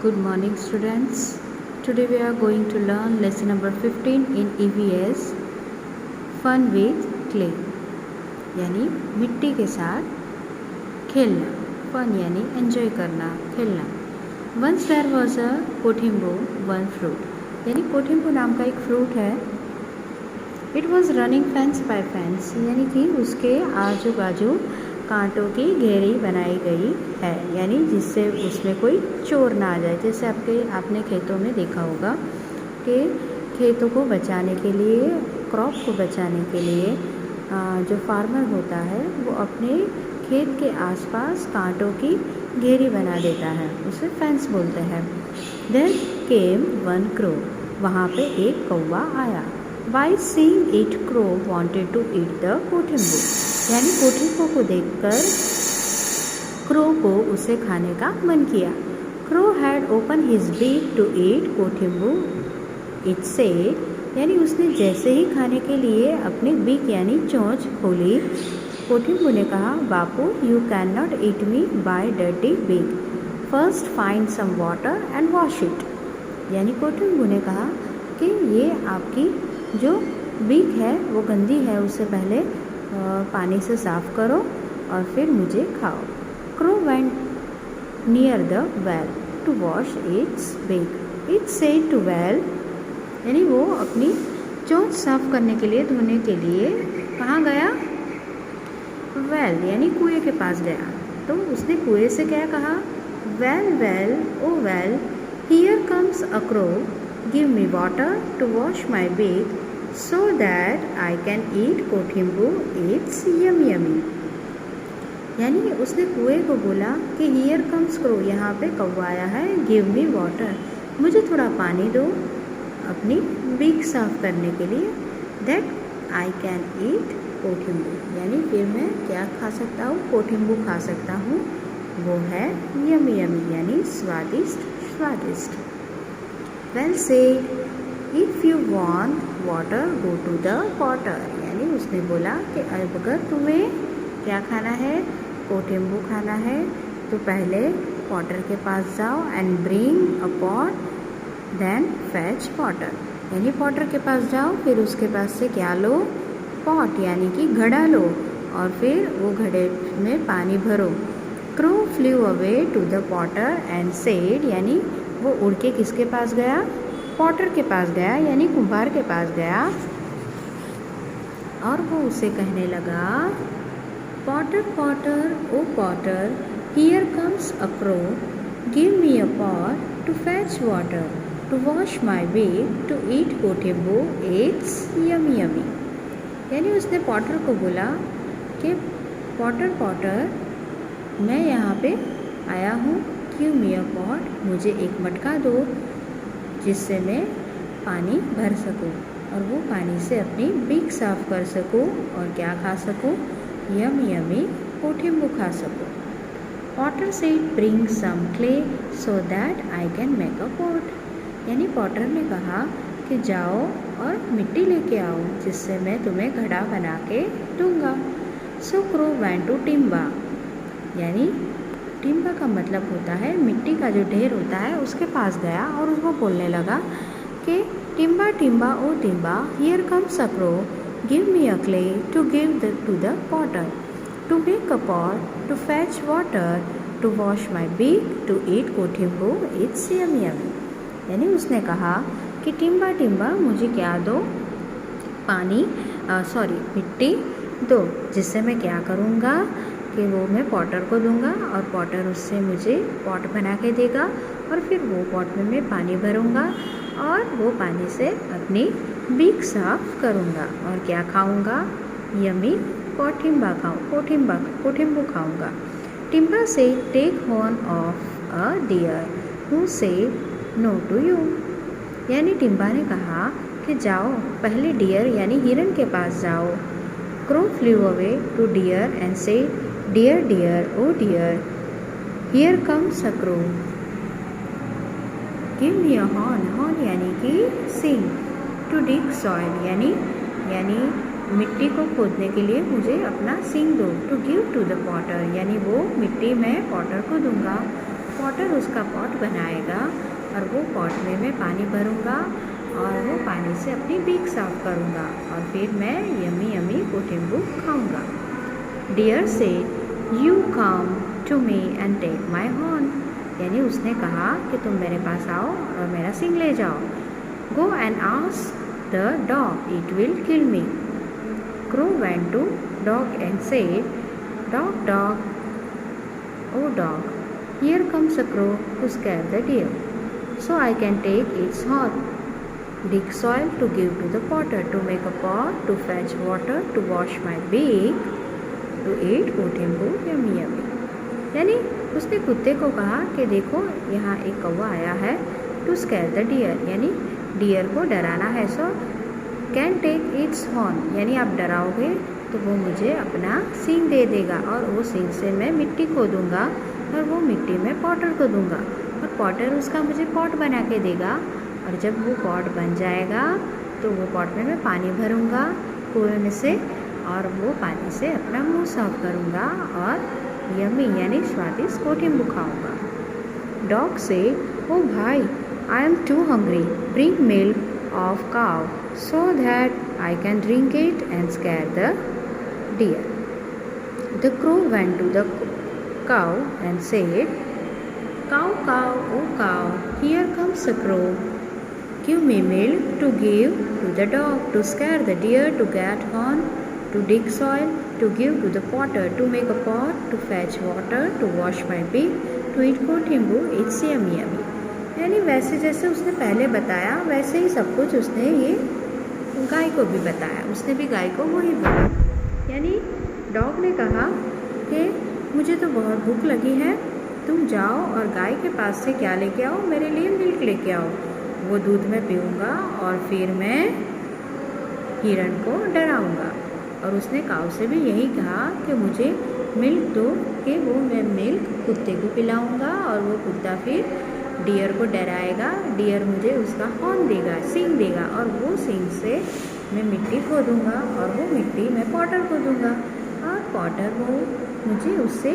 Good morning students. Today we are going to learn lesson number 15 in EVS Fun with Clay यानी मिट्टी के साथ खेलना. Fun यानी enjoy करना, खेलना. Once there was a कोठिम्बो one fruit यानी कोठिम्बो नाम का एक फ्रूट है. It was running fence by fence यानी कि उसके आजू बाजू कांटों की घेरी बनाई गई है यानी जिससे उसमें कोई चोर ना आ जाए. जैसे आपने खेतों में देखा होगा कि खेतों को बचाने के लिए, क्रॉप को बचाने के लिए जो फार्मर होता है वो अपने खेत के आसपास कांटों की घेरी बना देता है, उसे फेंस बोलते हैं. देन केम वन क्रो वहाँ पे एक कौवा आया. Why seeing it crow wanted to eat the Kothimbo यानी कोठिम्बो को देखकर क्रो को उसे खाने का मन किया. Crow had open his beak to eat Kothimbo it said यानी उसने जैसे ही खाने के लिए अपनी बीक यानी चोंच खोली, कोठिम्बो ने कहा, Bapu you can not eat me by dirty beak, first find some water and wash it. यानी कोठिम्बो ने कहा कि ये आपकी जो बीक है वो गंदी है, उससे पहले पानी से साफ़ करो और फिर मुझे खाओ. Crow went near the well to wash its beak. It said to well यानी वो अपनी चोंच साफ़ करने के लिए, धोने के लिए कहाँ गया? वेल यानी कुएं के पास गया. तो उसने कुएं से क्या कहा? Well well O well here comes a crow, give me water to wash my beak so that I can eat कोठिम्बो, it's yummy yummy. यानी उसने कुएं को बोला कि हियर कम्स क्रो, यहाँ पे कौवा आया है, गिव मी वाटर मुझे थोड़ा पानी दो अपनी बीक साफ़ करने के लिए, दैट आई कैन ईट कोठिम्बो यानी फिर मैं क्या खा सकता हूँ? कोठिम्बो खा सकता हूँ. वो है यमी यमी यानी स्वादिष्ट स्वादिष्ट. Well said if you want water go to the potter यानी उसने बोला कि अगर तुम्हें क्या खाना है? कोठिम्बो खाना है तो पहले पॉटर के पास जाओ and bring a pot, then fetch potter यानी पॉटर के पास जाओ, फिर उसके पास से क्या लो? पॉट यानी कि घड़ा लो और फिर वो घड़े में पानी भरो. Crow flew away to the potter and said यानी वो उड़ के किसके पास गया? पॉटर के पास गया यानी कुम्हार के पास गया और वो उसे कहने लगा, potter potter O potter here comes a crow, give me a pot to fetch water to wash my beak to eat Kothimbo, it's yummy yummy. यानी उसने पॉटर को बोला कि पॉटर पॉटर मैं यहाँ पे आया हूँ, गिव मी अ पॉट मुझे एक मटका दो जिससे मैं पानी भर सकूं और वो पानी से अपनी बीक साफ़ कर सकूं और क्या खा सकूं? यमी यमी कोठिम्बो खा सकूं. Potter said bring some clay so that I can make a pot यानी पॉटर ने कहा कि जाओ और मिट्टी लेके आओ जिससे मैं तुम्हें घड़ा बना के दूँगा. सो क्रो वेंट टू टिम्बा यानी टिम्बा का मतलब होता है मिट्टी का जो ढेर होता है उसके पास गया और उसको बोलने लगा कि Timba Timba O Timba here comes a crow, give me a clay to give to the potter to make a pot to fetch water to wash my beak to eat Kothimbo, it's yummy yummy. यानी उसने कहा कि टिम्बा टिम्बा मुझे क्या दो? पानी मिट्टी दो जिससे मैं क्या करूँगा कि वो मैं पॉटर को दूंगा और पॉटर उससे मुझे पॉट बना के देगा और फिर वो पॉट में मैं पानी भरूंगा और वो पानी से अपनी बीक साफ़ करूंगा और क्या खाऊंगा? यमी कोठिम्बो खाऊंगा. टिम्बा से take horn of a deer who say no to you यानी टिम्बा ने कहा कि जाओ पहले डियर यानी हिरन के पास जाओ. Crow flew away to deer and say Dear dear oh dear here comes a crow, give me a horn यानी कि sing, to dig soil यानी मिट्टी को खोदने के लिए मुझे अपना सिंग दो. To give to the potter यानी वो मिट्टी मैं पॉटर को दूंगा. पॉटर उसका पॉट बनाएगा और वो पॉट में मैं पानी भरूँगा और वो पानी से अपनी बीक साफ करूँगा और फिर मैं यमी यमी कोटिम्बू खाऊँगा। Deer say you come to me and take my horn, यानी उसने कहा कि तुम मेरे पास आओ और मेरा सींग ले जाओ। Go and ask the dog, it will kill me. Crow went to dog and said, dog dog, O dog, here comes a crow to scare the deer, so I can take its horn. Dig soil to give to the potter, to make a pot, to fetch water, to wash my beak, to eat Kotimbu yummy yummy. यानी उसने कुत्ते को कहा कि देखो यहाँ एक कौवा आया है, टू स्कैर द डियर, यानी डियर को डराना है, so can take its horn, यानी आप डराओगे तो वो मुझे अपना सींग दे देगा और वो सींग से मैं मिट्टी खोदूँगा और वो मिट्टी में पॉटर को दूँगा और पॉटर उसका मुझे पॉट बना के देगा और जब वो पॉट बन जाएगा तो वो पॉट में मैं पानी भरूँगा कुएं में से और वो पानी से अपना मुंह साफ करूँगा और यमी यानी स्वादिष्ट कोटिम्बू खाऊँगा। डॉग से, ओ भाई, I am too hungry, bring milk of cow so that I can drink it and scare the deer. The crow went to the cow and said, cow, cow, oh cow, here comes a crow. Give me milk to give to the dog, to scare the deer, to get horn, to dig soil, to give to the potter, to make a pot, to fetch water, to wash my beak, to eat कोटिम्बू, it's yummy yummy। यानी वैसे जैसे उसने पहले बताया वैसे ही सब कुछ उसने ये गाय को भी बताया, उसने भी गाय को वही बोला। यानी डॉग ने कहा कि मुझे तो बहुत भूख लगी है, तुम जाओ और गाय के पास से क्या लेके आओ, मेरे लिए मिल्क लेके आओ, वो दूध मैं पीऊँगा और फिर मैं हिरण को डराऊँगा। और उसने काऊ से भी यही कहा कि मुझे मिल्क दो कि वो मैं मिल्क कुत्ते को पिलाऊँगा और वो कुत्ता फिर डियर को डराएगा, डियर मुझे उसका हॉर्न देगा, सींग देगा और वो सींग से मैं मिट्टी खोदूँगा और वो मिट्टी मैं पॉटर को दूँगा और पॉटर वो मुझे उससे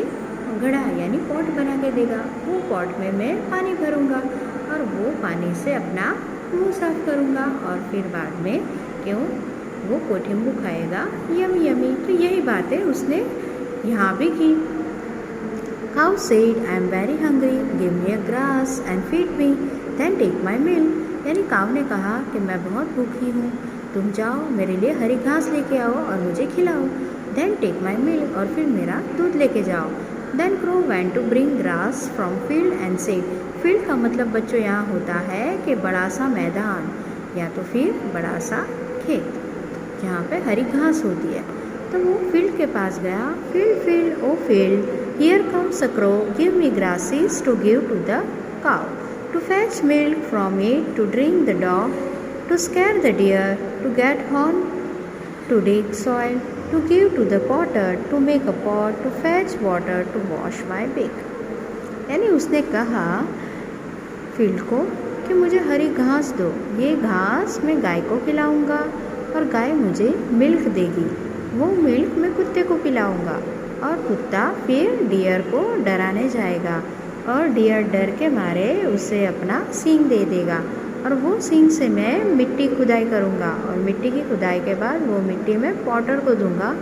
घड़ा यानी पॉट बना के देगा, वो पॉट में मैं पानी भरूँगा और वो पानी से अपना मुंह साफ करूँगा और फिर बाद में क्यों वो कोटिम्बू खाएगा यमी यमी। तो यही बातें उसने यहाँ भी की। Cow said, I am very hungry, give me a grass and feed me, then take my milk. यानी काऊ ने कहा कि मैं बहुत भूखी हूँ, तुम जाओ मेरे लिए हरी घास लेके आओ और मुझे खिलाओ, then take my milk, और फिर मेरा दूध लेके जाओ। Then crow went to bring grass from field and said, field का मतलब बच्चों यहाँ होता है कि बड़ा सा मैदान या तो फिर बड़ा सा खेत जहाँ पे हरी घास होती है। तो वो फील्ड के पास गया, field field O field, here comes a crow, give me grasses to give to the cow, to fetch milk from it, to drink the dog, to scare the deer, to get horn, to dig soil, to give to the potter, to make a pot, to fetch water, to wash my beak। यानी उसने कहा field को कि मुझे हरी घास दो, ये घास मैं गाय को खिलाऊंगा और गाय मुझे मिल्क देगी, वो मिल्क मैं कुत्ते को पिलाऊंगा और कुत्ता फिर डियर को डराने जाएगा और डियर डर के मारे उसे अपना सींग दे देगा और वो सींग से मैं मिट्टी खुदाई करूँगा और मिट्टी की खुदाई के बाद वो मिट्टी में पॉटर को दूँगा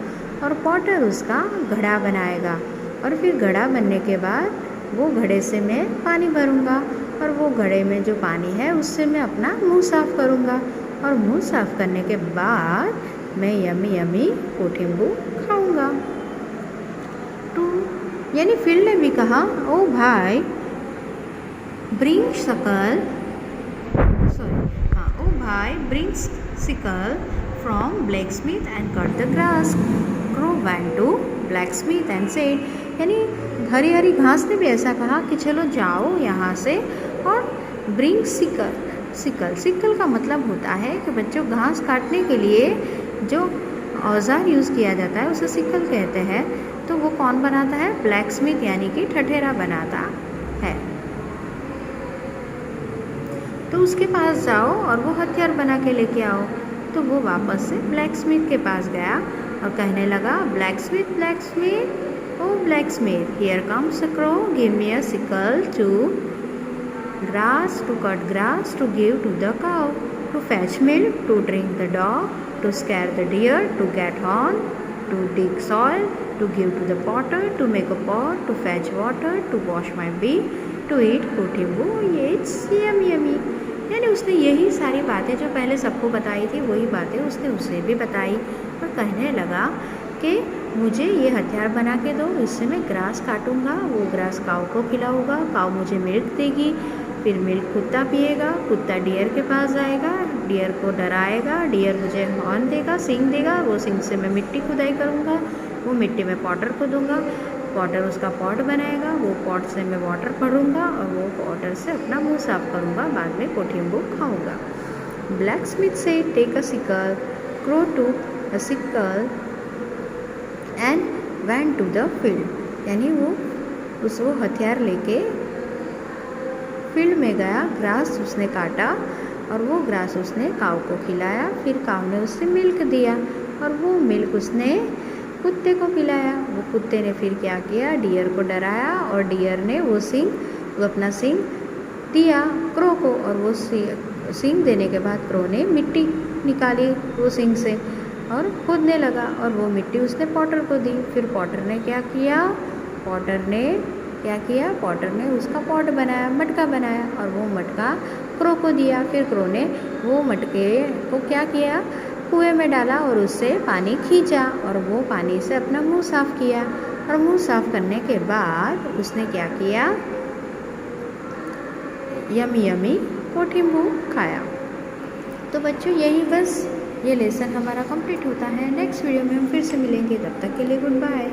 और पॉटर उसका घड़ा बनाएगा और फिर घड़ा बनने के बाद वो घड़े से मैं पानी भरूँगा और वो घड़े में जो पानी है उससे मैं अपना मुंह साफ़ करूँगा और मुंह साफ़ करने के बाद मैं यमी यमी कोटिम्बू खाऊँगा। टू यानी फील्ड ने भी कहा, ओ भाई ब्रिंग सकल ओ भाई bring sickle from blacksmith and cut the grass. Crow went to blacksmith and said, यानी हरी हरी घास ने भी ऐसा कहा कि चलो जाओ यहाँ से और ब्रिंग सिकल। सिकल का मतलब होता है कि बच्चों घास काटने के लिए जो औजार यूज़ किया जाता है उसे सिकल कहते हैं। तो वो कौन बनाता है? ब्लैकस्मिथ यानी कि ठठेरा बनाता है। तो उसके पास जाओ और वो हथियार बना के लेके आओ। तो वो वापस से ब्लैकस्मिथ के पास गया और कहने लगा, blacksmith blacksmith Oh blacksmith, here comes a crow, give me a sickle to grass, to cut grass, to give to the cow, to fetch milk, to drink the dog, to scare the deer, to get on, to dig soil, to give to the potter, to make a pot, to fetch water, to wash my beak, to eat कोठिम्बू, it's yummy. यानी उसने यही सारी बातें जो पहले सबको बताई थी वही बातें उसने उसे भी बताई और कहने लगा कि मुझे ये हथियार बना के दो, इससे मैं ग्रास काटूंगा, वो ग्रास काऊ को खिलाऊंगा, काऊ मुझे मिल्क देगी, फिर मिल्क कुत्ता पिएगा, कुत्ता डियर के पास जाएगा, डियर को डराएगा, डियर मुझे हॉर्न देगा, सींग देगा, वो सींग से मैं मिट्टी खुदाई करूँगा, वो मिट्टी में पॉटर को दूँगा, पॉटर उसका पॉट बनाएगा, वो पॉट से मैं वाटर भरूँगा और वो वाटर से अपना मुंह साफ करूँगा, बाद में कोठिम्बू खाऊँगा. ब्लैकस्मिथ से take a sickle, crow took a sickle and went to the field. यानी वो हथियार लेके फील्ड में गया, ग्रास उसने काटा और वो ग्रास उसने काऊ को खिलाया, फिर काऊ ने उससे मिल्क दिया और वो मिल्क उसने कुत्ते को पिलाया. वो कुत्ते ने फिर क्या किया, डियर को डराया और डियर ने वो अपना सींग दिया क्रो को और वो सींग देने के बाद क्रो ने मिट्टी निकाली वो सींग से और खोदने लगा और वो मिट्टी उसने पॉटर को दी. फिर पॉटर ने क्या किया, पॉटर ने उसका पॉट बनाया, मटका बनाया और वो मटका क्रो को दिया. फिर क्रो ने वो मटके को क्या किया, कुएं में डाला और उससे पानी खींचा और वो पानी से अपना मुंह साफ़ किया और मुंह साफ़ करने के बाद उसने क्या किया, यमी कोठिम्बू खाया. तो बच्चों यही बस ये लेसन हमारा कंप्लीट होता है. नेक्स्ट वीडियो में हम फिर से मिलेंगे, तब तक के लिए गुड बाय.